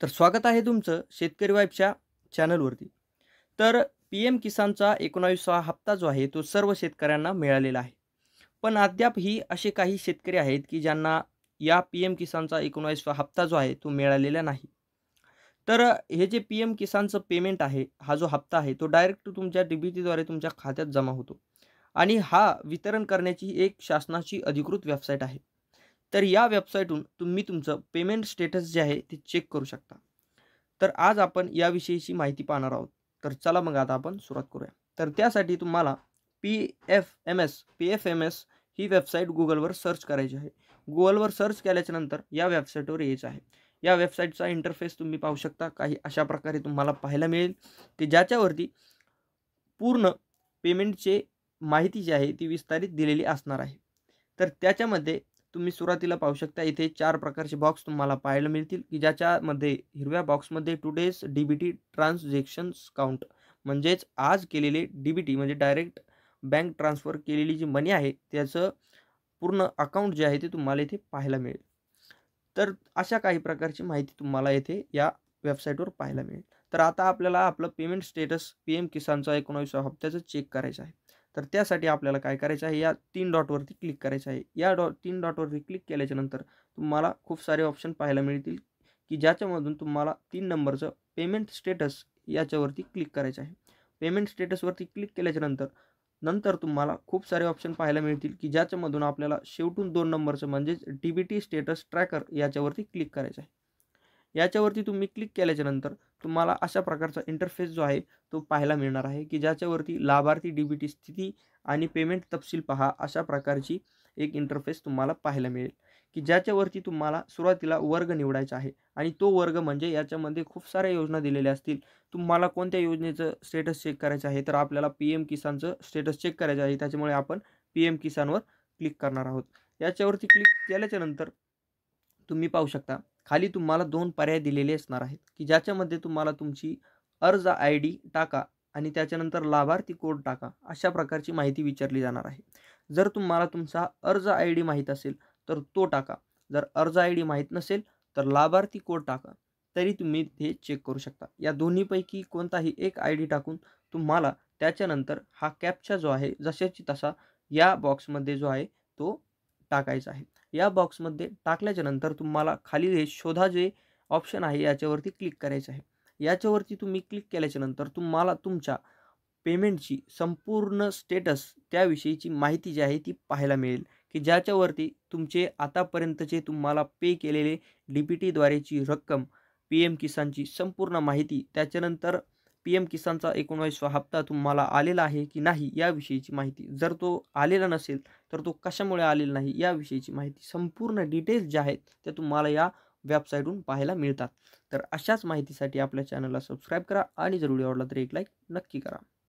तर स्वागत आहे तुमचं शेतकरी वाईफच्या चॅनलवरती. तर पी-एम किसानचा 19वा हप्ता जो आहे तो सर्व शेतकऱ्यांना मिळालेला आहे. पण अद्यापही असे काही शेतकरी आहेत की ज्यांना या पी-एम किसानचा 19वा हप्ता जो आहे तो मिळालेला नाही. तर हे जे पी-एम किसानचं पेमेंट आहे, हा जो हप्ता आहे तो डायरेक्ट तुमच्या डी-बी-टीद्वारे तुमच्या खात्यात जमा होतो आणि हा वितरण करण्याची एक शासनाची अधिकृत वेबसाईट आहे. तर या वेबसाईटहून तुम्ही तुमचं पेमेंट स्टेटस जे आहे ते चेक करू शकता. तर आज आपण याविषयीची माहिती पाहणार आहोत. तर चला मग आता आपण सुरुवात करूया. तर त्यासाठी तुम्हाला पी-एफ-एम-एस ही वेबसाईट Googleवर सर्च करायची आहे. Googleवर सर्च केल्याच्यानंतर या वेबसाईटवर यायचं आहे. या वेबसाईटचा इंटरफेस तुम्ही पाहू शकता. काही अशा प्रकारे तुम्हाला पाहायला मिळेल, की ज्याच्यावरती पूर्ण पेमेंटची माहिती जी आहे ती विस्तारित दिलेली असणार आहे. तर त्याच्यामध्ये तुम्ही सुरुवातीला पाहू शकता इथे 4 प्रकारचे बॉक्स तुम्हाला पाहायला मिळतील, की ज्याच्यामध्ये हिरव्या बॉक्समध्ये टुडेज डी-बी-टी ट्रान्झॅक्शन्स काउंट म्हणजेच आज केलेले डी-बी-टी म्हणजे डायरेक्ट बँक ट्रान्सफर केलेली जी मनी आहे त्याचं पूर्ण अकाउंट जे आहे ते तुम्हाला इथे पाहायला मिळेल. तर अशा काही प्रकारची माहिती तुम्हाला येथे या वेबसाईटवर पाहायला मिळेल. तर आता आपल्याला आपलं पेमेंट स्टेटस पी-एम किसानचा 19व्या हप्त्याचं चेक करायचं आहे. तर त्यासाठी आपल्याला काय करायचं आहे, या 3 डॉटवरती क्लिक करायचं आहे. या 3 डॉटवरती क्लिक केल्याच्यानंतर तुम्हाला खूप सारे ऑप्शन पाहायला मिळतील, की ज्याच्यामधून तुम्हाला 3 नंबरचं पेमेंट स्टेटस याच्यावरती क्लिक करायचं आहे. पेमेंट स्टेटसवरती क्लिक केल्याच्यानंतर नंतर तुम्हाला खूप सारे ऑप्शन पाहायला मिळतील, की ज्याच्यामधून आपल्याला शेवटून 2 नंबरचं म्हणजेच डी-बी-टी स्टेटस ट्रॅकर याच्यावरती क्लिक करायचं आहे. याच्यावरती तुम्ही क्लिक केल्याच्यानंतर तुम्हाला अशा प्रकारचा इंटरफेस जो आहे तो पाहायला मिळणार आहे, की ज्याच्यावरती लाभार्थी डी-बी-टी स्थिती आणि पेमेंट तपशील पहा अशा प्रकारची एक इंटरफेस तुम्हाला पाहायला मिळेल, की ज्याच्यावरती तुम्हाला सुरुवातीला वर्ग निवडायचा आहे आणि तो वर्ग म्हणजे याच्यामध्ये खूप साऱ्या योजना दिलेल्या असतील. तुम्हाला कोणत्या योजनेचं स्टेटस चेक करायचं आहे, तर आपल्याला पी-एम किसानचं स्टेटस चेक करायचं आहे. त्याच्यामुळे आपण पी-एम किसानवर क्लिक करणार आहोत. याच्यावरती क्लिक केल्याच्यानंतर तुम्ही पाहू शकता खाली तुम्हाला 2 पर्याय दिलेले असणार आहेत, की ज्याच्यामध्ये तुम्हाला तुमची अर्ज आय-डी टाका आणि त्याच्यानंतर लाभार्थी कोड टाका. अशा प्रकारची माहिती विचारली जाणार आहे. जर तुम्हाला तुमचा अर्ज आय-डी माहीत असेल, तर तो टाका. जर अर्ज आय-डी माहीत नसेल, तर लाभार्थी कोड टाका. तरी तुम्ही हे चेक करू शकता. या दोन्हीपैकी कोणताही एक आय-डी टाकून तुम्हाला त्याच्यानंतर हा कॅप्चा जो आहे जशाची तसा या बॉक्समध्ये जो आहे तो टाकायचा आहे. या बॉक्समध्ये टाकल्याच्यानंतर तुम्हाला खाली हे शोधा जे ऑप्शन आहे याच्यावरती क्लिक करायचं आहे. याच्यावरती तुम्ही क्लिक केल्याच्यानंतर तुम्हाला तुमच्या पेमेंटची संपूर्ण स्टेटस त्याविषयीची माहिती जी आहे ती पाहायला मिळेल, की ज्याच्यावरती तुमचे आतापर्यंतचे तुम्हाला पे केलेले डी-बी-टीद्वारेची रक्कम, पी-एम किसानची संपूर्ण माहिती, त्याच्यानंतर पी-एम किसानचा 19वा हप्ता तुम्हाला आलेला आहे की नाही याविषयीची माहिती. जर तो आलेला नसेल, तर तो कशामुळे आलेला नाही याविषयीची माहिती, संपूर्ण डिटेल्स ज्या आहेत त्या तुम्हाला या वेबसाईटहून पाहायला मिळतात. तर अशाच माहितीसाठी आपल्या चॅनलला सबस्क्राईब करा आणि जर व्हिडिओ आवडला तर एक लाईक नक्की करा.